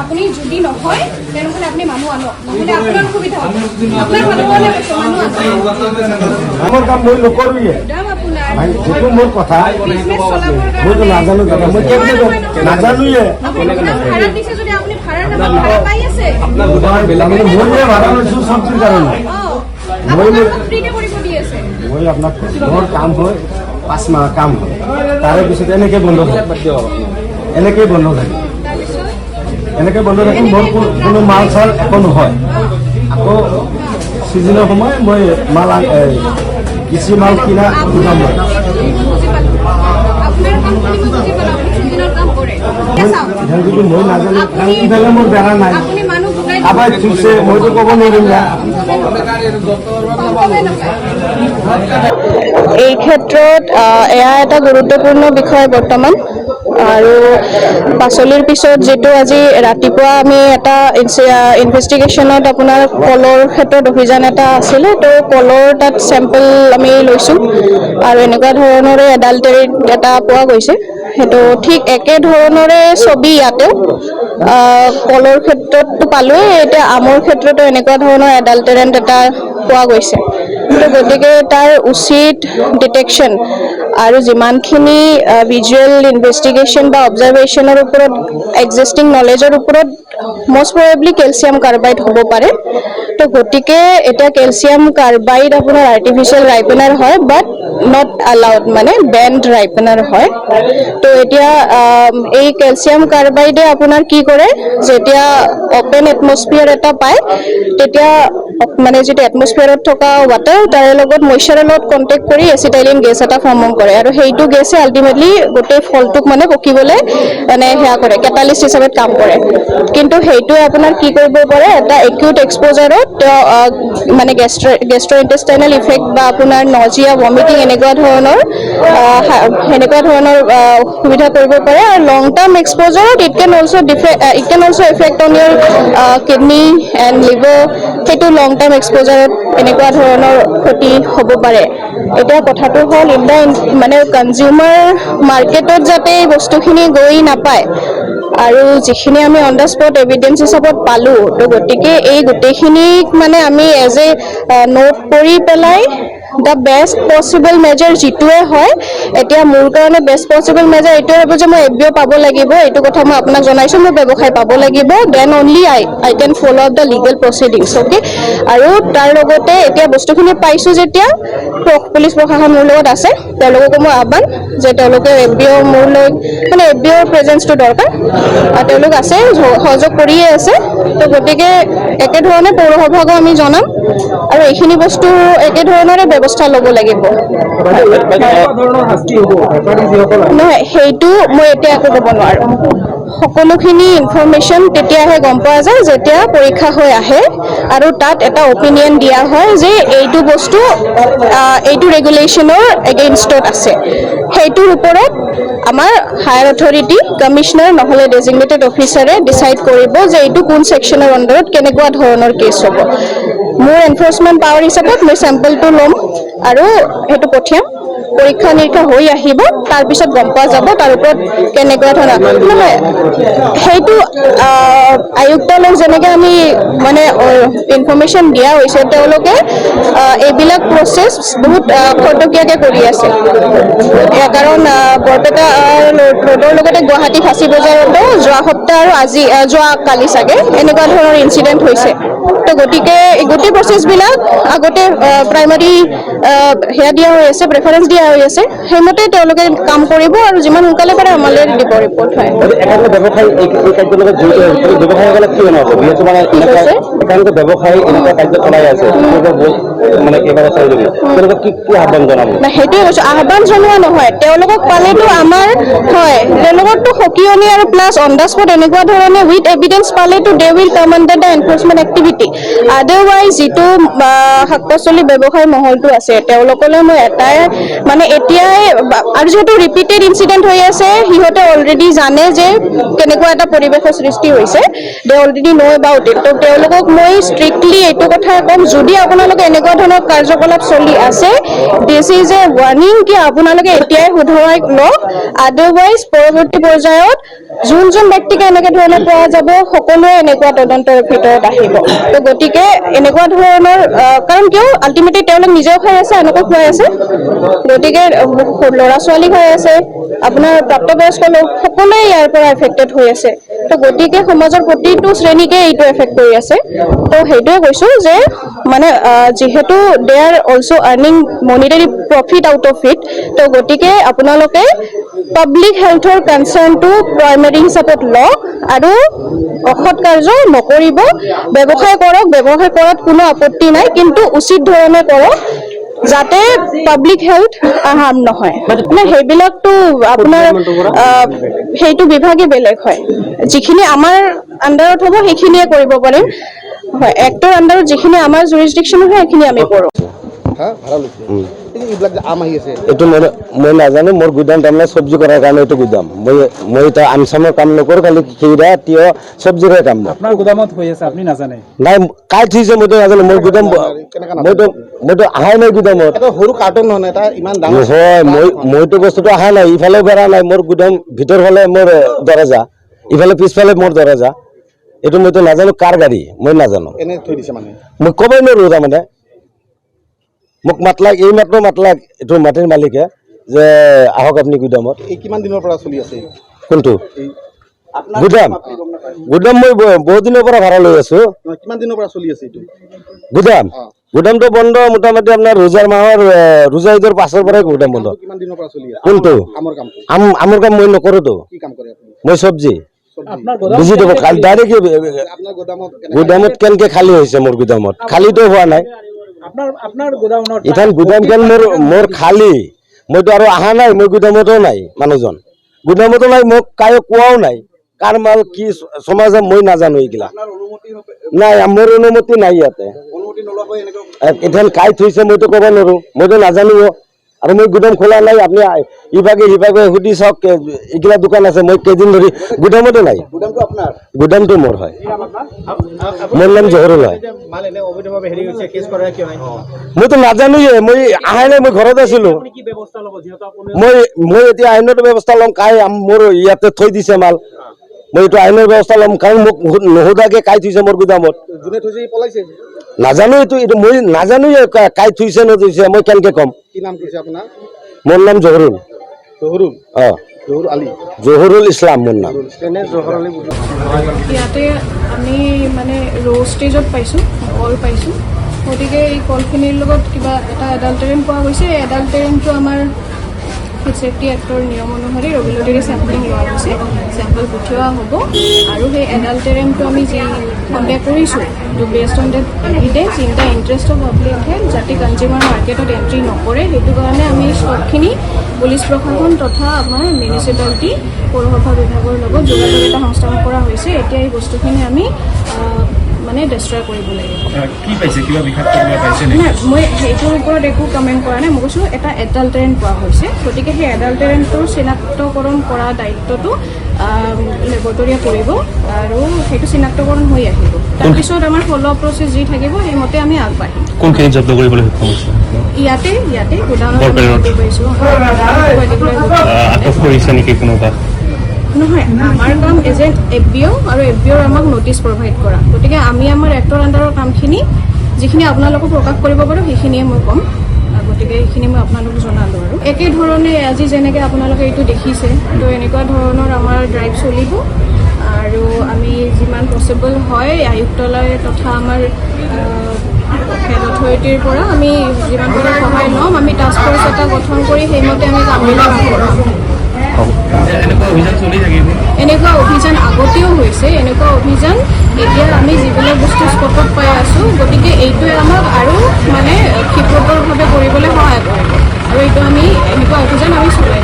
আপুনি যদি নহয় তেনেহলে আপুনি মানুহ আনক নহলে আপোনাৰ সুবিধা হ'ব আপোনাৰ আমাৰ কাম মই নকৰোয়ে ভাই যেটো মোৰ কথা মই তো নাজানো দাদা মই কেনেকৈ নাজানোয়ে ভাড়া দিছে যদি আপুনি ভাড়া ভাড়া পাই আছে আপনার দোকান বেলাগে মই ভাড়া লৈছো সবচিৰ কাৰণে মই ফ্ৰীতে কৰিব দি আছে মই আপোনাক মোৰ কাম হয় 5 মাহ কাম হয় তাৰে পিছত এনেকৈ বন্ধ থাকে এনেকৈ বন্ধ থাকে এনেকৈ বন্ধ থাকে মোৰ কোনো মাল চাল একো নহয় আকৌ সিজনৰ সময় মই মাল কিছু মাল কিনা দোকান হয় যদি মই নাজানো ইফালে মোৰ বেৰা নাই আবাই ঠিকছে মইতো ক'ব নোৱাৰিম না এই ক্ষেত্ৰত এয়া এটা গুৰুত্বপূৰ্ণ বিষয় বৰ্তমান আৰু পাচলিৰ পিছত যেটো আজি ৰাতিপুৱা আমি এটা ইনভেষ্টিগেশ্যনত আপোনাৰ কলৰ ক্ষেত্ৰত অভিযান এটা আছিলে তো কলৰ তাত চেম্পল আমি লৈছোঁ আৰু এনেকুৱা ধৰণৰে এডাল্টেৰিট এটা পোৱা গৈছে সেইটো ঠিক একে ধৰণৰে ছবি ইয়াতেও কলৰ ক্ষেত্ৰত পালোৱে এতিয়া আমৰ ক্ষেত্ৰতো এনেকুৱা ধৰণৰ এডাল্টেৰেণ্ট এটা পোৱা গৈছে তো গতিকে তাৰ উচিত ডিটেকশ্যন আৰু যিমানখিনি ভিজুৱেল ইনভেষ্টিগেশ্যন বা অবজাৰভেশ্যনৰ ওপৰত এক্সিষ্টিং নলেজৰ ওপৰত most probably কেলছিয়াম কাৰ্বাইড হ'ব পাৰে তো গতিকে এটা কেলছিয়াম কাৰ্বাইড আপোনাৰ আৰ্টিফিচিয়েল ৰাইপেনাৰ হয় বাট নট এলাউড মানে বেন্ড ৰাইপেনাৰ হয় তো এতিয়া এই কেলছিয়াম কাৰ্বাইডে আপোনাৰ কি কৰে যেতিয়া অপেন এটমস্ফিয়াৰ এটা পায় তেতিয়া মানে যেটো এটমস্ফিয়াৰত থকা ওয়াটাৰ তাৰে লগত মইশ্চাৰৰ লগত কন্টেক্ট কৰি এচিটাইলিন গেছ এটা ফৰ্ম কৰে আৰু সেইটো গেছে আল্টিমেটলি গোটেই ফলটোক মানে পকিবলৈ মানে হেয়া কৰে কেটালিষ্ট হিচাপে কাম কৰে কিন্তু সেইটোৱে আপোনাৰ কি কৰিব পাৰে এটা একিউট এক্সপোজাৰত মানে গেষ্ট্ৰইণ্টেষ্টাইনেল ইফেক্ট বা আপোনাৰ নজিয়া ভমিটিং এনেকুৱা ধৰণৰ সুবিধা কৰিব পাৰে আৰু লং টাৰ্ম এক্সপোজাৰত it can also affect on your kidney and liver সেইটো লং টাৰ্ম এক্সপোজাৰত এনেকুৱা ধৰণৰ ক্ষতি হ'ব পাৰে এতিয়া কথাটো হ'ল মানে কনজিউমাৰ মাৰ্কেটত যাতে এই বস্তুখিনি গৈ নাপায় আৰু যিখিনি আমি অন দ্য স্পট এভিডেন্স হিচাপত পালোঁ তো গতিকে এই গোটেইখিনিক মানে আমি এজ এ নোট কৰি পেলাই দ্য বেষ্ট পচিবল মেজাৰ যিটোৱে হয় এতিয়া মোৰ কাৰণে বেষ্ট পচিবল মেজাৰ এইটোৱে হ'ব যে মই এফবিঅ' পাব লাগিব এইটো কথা মই আপোনাক জনাইছোঁ মই ব্যৱসায় পাব লাগিব then only I can follow' up the legal proceedings okay আৰু তাৰ লগতে এতিয়া বস্তুখিনি পাইছোঁ যেতিয়া পুলিচ প্ৰশাসন মোৰ লগত আছে তেওঁলোককো মই আহ্বান যে তেওঁলোকে এফবিঅ' মোৰলৈ মানে এফবিঅ'ৰ প্ৰেজেঞ্চটো দৰকাৰ তেওঁলোক আছে সহযোগ কৰিয়ে আছে তো গতিকে একেধৰণে পৌৰসভাকো আমি জনাম আৰু এইখিনি বস্তু একেধৰণৰে ব্যৱস্থা ল'ব লাগিব নহয় সেইটো মই এতিয়া একো ক'ব নোৱাৰোঁ সকলোখিনি ইনফৰমেশ্যন তেতিয়াহে গম পোৱা যায় যেতিয়া পৰীক্ষা হৈ আহে আৰু তাত এটা অপিনিয়ন দিয়া হয় যে এইটো বস্তু এইটো ৰেগুলেশ্যনৰ এগেইনষ্টত আছে সেইটোৰ ওপৰত আমাৰ হায়াৰ অথৰিটি কমিশনাৰ নহ'লে ডেজিগনেটেড অফিচাৰে ডিচাইড কৰিব যে এইটো কোন ছেকশ্যনৰ আণ্ডাৰত কেনেকুৱা ধৰণৰ কেছ হ'ব মোৰ এনফৰ্চমেণ্ট পাৱাৰ হিচাপত মই চেম্পলটো ল'ম আৰু সেইটো পঠিয়াম পৰীক্ষা নিৰীক্ষা হৈ আহিব তাৰপিছত গম পোৱা যাব তাৰ ওপৰত কেনেকুৱা ধৰণৰ নহয় সেইটো আয়ুক্তালয়ক যেনেকৈ আমি মানে ইনফৰমেশ্যন দিয়া হৈছে তেওঁলোকে এইবিলাক প্ৰচেছ বহুত খৰতকীয়াকৈ কৰি আছে কাৰণ বৰপেটা ৰোডৰ লগতে গুৱাহাটী ফাঁচী বজাৰতো যোৱা সপ্তাহ আৰু আজি যোৱা কালি চাগে এনেকুৱা ধৰণৰ ইনচিডেণ্ট হৈছে তো গতিকে গোটেই প্ৰচেছবিলাক আগতে প্ৰাইমাৰী সেয়া দিয়া হৈ আছে প্ৰেফাৰেঞ্চ দিয়া হৈ আছে সেইমতে তেওঁলোকে কাম কৰিব আৰু যিমান সোনকালে পাৰে আমালৈ দিব ৰিপৰ্ট হয় ব্যৱসায় এই কাৰ্যৰ লগত জড়িত ব্যৱসায়ীসকলক কি জনাব যিহেতু মানে একাংশ ব্যৱসায়ী এনেকুৱা কাৰ্য চলাই আছে মানে কেইবাবছৰ ধৰি তেওঁলোকক কি আহ্বান জনাব সেইটোৱে কৈছোঁ আহ্বান জনোৱা নহয় তেওঁলোকক পালেতো আমাৰ হয় তেওঁলোককতো সকিয়নি আৰু প্লাছ অন দ্য স্পট এনেকুৱা ধৰণে উইথ এভিডেন্স পালেতো they will come under the enforcement activity committee. Otherwise যিটো শাক পাচলি ব্যৱসায় মহলটো আছে তেওঁলোকলৈ মই এটাই মানে এতিয়াই আৰু যিহেতু ৰিপিটেড ইনচিডেণ্ট হৈ আছে সিহঁতে অলৰেডি জানে যে কেনেকুৱা এটা পৰিৱেশৰ সৃষ্টি হৈছে, দে অলৰেডি ন' এবাউট ইট। তো তেওঁলোকক মই ষ্ট্ৰিক্টলি এইটো কথা ক'ম, যদি আপোনালোকে এনেকুৱা ধৰণৰ কাৰ্যকলাপ চলি আছে, দিছ ইজ এ ৱাৰ্ণিং কি আপোনালোকে এতিয়াই শুধৰাই লওক, আদাৰৱাইজ পৰৱৰ্তী পৰ্যায়ত যোন ব্যক্তিকে এনেকুৱা ধৰণৰ পোৱা যাব সকলোৱে এনেকুৱা তদন্তৰ ভিতৰত আহিব। তো গতিকে এনেকুৱা ধৰণৰ কাৰণ কিয় আল্টিমেটলি তেওঁলোক নিজেও খাই আছে, আনকো খুৱাই আছে, গতিকে ল'ৰা ছোৱালী খাই আছে, আপোনাৰ প্ৰাপ্তবয়স্ক লোক সকলোৱে ইয়াৰ পৰা এফেক্টেড হৈ আছে। তো গতিকে সমাজৰ প্ৰতিটো শ্ৰেণীকে এইটো এফেক্ট কৰি আছে। তো সেইটোৱে কৈছোঁ যে মানে যিহেতু they are also' earning monetary profit out of it, তো গতিকে আপোনালোকে পাব্লিক হেল্থৰ কনচাৰ্ণটো প্ৰাইমেৰী হিচাপত লওক আৰু অসৎ কাৰ্য নকৰিব। ব্যৱসায় কৰক, ব্যৱসায় কৰাত কোনো আপত্তি নাই, কিন্তু উচিত ধৰণে কৰক যাতে পাব্লিক হেল্থ হাৰ্ম নহয়। মানে সেইবিলাকতো আপোনাৰ সেইটো বিভাগে বেলেগ হয়, যিখিনি আমাৰ আণ্ডাৰত হ'ব সেইখিনিয়ে কৰিব পাৰিম। হয়, এক্টৰ আণ্ডাৰত যিখিনি আমাৰ জুৰিছডিকশ্যন হয় সেইখিনি আমি কৰোঁ। এইটো মই নাজানো, মোৰ গুদাম তাৰমানে চব্জি কৰাৰ কাৰণে এইটো গুদাম। মই এতিয়া আনচামৰ কাম নকৰোঁ, খালি খিৰা তিয়হ চব্জিৰে কাম। আপোনাৰ গুদামত হৈ আছে আপুনি নাজানে? নাই, কাই থৈছে মইতো নাজানো। মোৰ গুদাম মইতো অহাই নাই গুদামত। সৰু কাৰ্টন নহয়, এটা ইমান ডাঙৰ নহয়, মইতো বস্তুটো অহা নাই, ইফালেও বেৰা নাই। মোৰ গুদাম ভিতৰ ফালে মোৰ দৰজা, ইফালে পিছফালে মোৰ দৰজা। এইটো মইতো নাজানো কাৰ গাড়ী, মই নাজানো। এনে থৈ দিছে মানে মই ক'বই নোৱাৰো। তাৰমানে মোক মাতলাক, এই মাত্ৰ মাতলাক এইটো মাটিৰ মালিকে যে আহক আপুনি গুদামত। এই কিমান দিনৰ পৰা চলি আছে কোনটো গুদাম? গুদাম মই বহুত দিনৰ পৰা ভাড়া লৈ আছো। কিমান দিনৰ পৰা চলি আছে এইটো গুদাম? গুদামটো বন্ধ মোটামুটি আপোনাৰ ৰোজাৰ মাহৰ ৰোজা ঈদৰ পাছৰ পৰাই গুদাম বন্ধ। কিমান দিনৰ পৰা চলি আছে কোনটো আমৰ কাম? মই নকৰোতো, কি কাম কৰে আপুনি? মই চব্জি। বুজি দিব, ডাইৰেক্ট গুদামত কেনেকে খালী হৈছে? মোৰ গুদামত খালীতো হোৱা নাই। ইথান গুদাম কেন মোৰ খালী, মইতো আৰু অহা নাই। মই গুদামতো নাই, মানুহজন গুদামতো নাই, মোক কায়ো কোৱাও নাই কাৰ মাল কি সমাজে মই নাজানো এইগিলা। নাই, মোৰ অনুমতি নাই ইয়াতে। ইথান কাই থৈছে মইতো ক'ব নোৱাৰো, মইতো নাজানো। আৰু মই গুদাম খোলা নাই। আপুনি ইভাগে সিভাগে সুধি চাওক, এইগিলা দোকান আছে, মই কেইদিন ধৰি গুদামতো নাই। গুদামটো মোৰ হয়, মোৰ নাম জহৰুল হয়। মইতো নাজানোয়ে, মই আহাই নাই, মই ঘৰত আছিলো। মই এতিয়া আইনৰ ব্যৱস্থা ল'ম। কাই মোৰ ইয়াতে থৈ দিছে মাল, মই এইটো আইনৰ ব্যৱস্থা ল'ম। কাৰণ মোক নুসুধাকে কাই থৈছে মোৰ গুদামত নাজানো। এইটো মই নাজানো কাই থৈছে নথৈছে, মই কেনেকে ক'ম? কি নাম কৈছে আপোনাৰ? মোৰ নাম জহৰুল। জহৰুল ইছলাম মোৰ নাম। ইয়াতে আমি মানে ৰ' ষ্টেজত পাইছোঁ, কল পাইছোঁ। গতিকে এই কলখিনিৰ লগত কিবা এটা এডাল্টেৰিয়াম পোৱা গৈছে। এই এডাল্টেৰিয়ামটো আমাৰ ফুড ছেফটি এক্টৰ নিয়ম অনুসৰি ৰেগুলেটৰী চেম্পলিং লোৱা হৈছে, চেম্পল পঠিওৱা হ'ব। আৰু সেই এডাল্টেৰিয়ামটো আমি যি সন্দেহ কৰিছোঁ, to best on date evidence in the interest of public health, যাতে কনজিউমাৰ মাৰ্কেটত এণ্ট্ৰি নকৰে, সেইটো কাৰণে আমি ষ্টকখিনি পুলিচ প্ৰশাসন তথা আমাৰ মিউনিচিপালিটি পৌৰসভা বিভাগৰ লগত যোগাযোগ এটা সংস্থাপন কৰা হৈছে। এতিয়া এই বস্তুখিনি আমি মানে ডেষ্ট্ৰয় কৰিব লাগিব। নাই, মই সেইটোৰ ওপৰত একো কমেণ্ট কৰা নাই। মই কৈছোঁ এটা এডাল্টেৰেণ্ট পোৱা হৈছে, গতিকে সেই এডাল্টেৰেণ্টটোৰ চিনাক্তকৰণ কৰা দায়িত্বটো লেবৰেটৰীয়ে কৰিব আৰু সেইটো চিনাক্তকৰণ হৈ আহিব। তাৰপিছত আমাৰ ফ'ল' আপ প্ৰচেছ যি থাকিব সেইমতে আমি আগবাঢ়িম। কোনখিনি জব্দ কৰিবলৈ সক্ষম হৈছে? ইয়াতে গোদামত পাইছোঁ। আটক কৰিছে নেকি কোনোবা? নহয়, আমাৰ কাম এজ এন FBO আৰু FBOৰ আমাক ন'টিছ প্ৰভাইড কৰা। গতিকে আমি আমাৰ এক্টৰ আণ্ডাৰৰ কামখিনি যিখিনি আপোনালোকক প্ৰকাশ কৰিব পাৰোঁ সেইখিনিয়ে মই ক'ম। গতিকে এইখিনি মই আপোনালোকক জনালোঁ। আৰু একেধৰণে আজি যেনেকৈ আপোনালোকে এইটো দেখিছে, তো এনেকুৱা ধৰণৰ আমাৰ ড্ৰাইভ চলিব। আৰু আমি যিমান পচিবল হয় আয়ুক্তালয় তথা আমাৰ হেড অথৰিটিৰ পৰা আমি যিমান পাৰোঁ সহায় ল'ম। আমি টাস্ক ফ'ৰ্চ এটা গঠন কৰি সেইমতে আমি কামবিলাক কৰিম। এনেকুৱা অভিযান আগতেও হৈছে, এনেকুৱা অভিযান এতিয়া আমি যিবিলাক বস্তু স্পটত পাই আছোঁ। গতিকে এইটোৱে আমাক আৰু মানে ক্ষীপ্ৰতৰভাৱে কৰিবলৈ সহায় কৰিব। আৰু এইটো আমি এনেকুৱা অভিযান আমি চলাই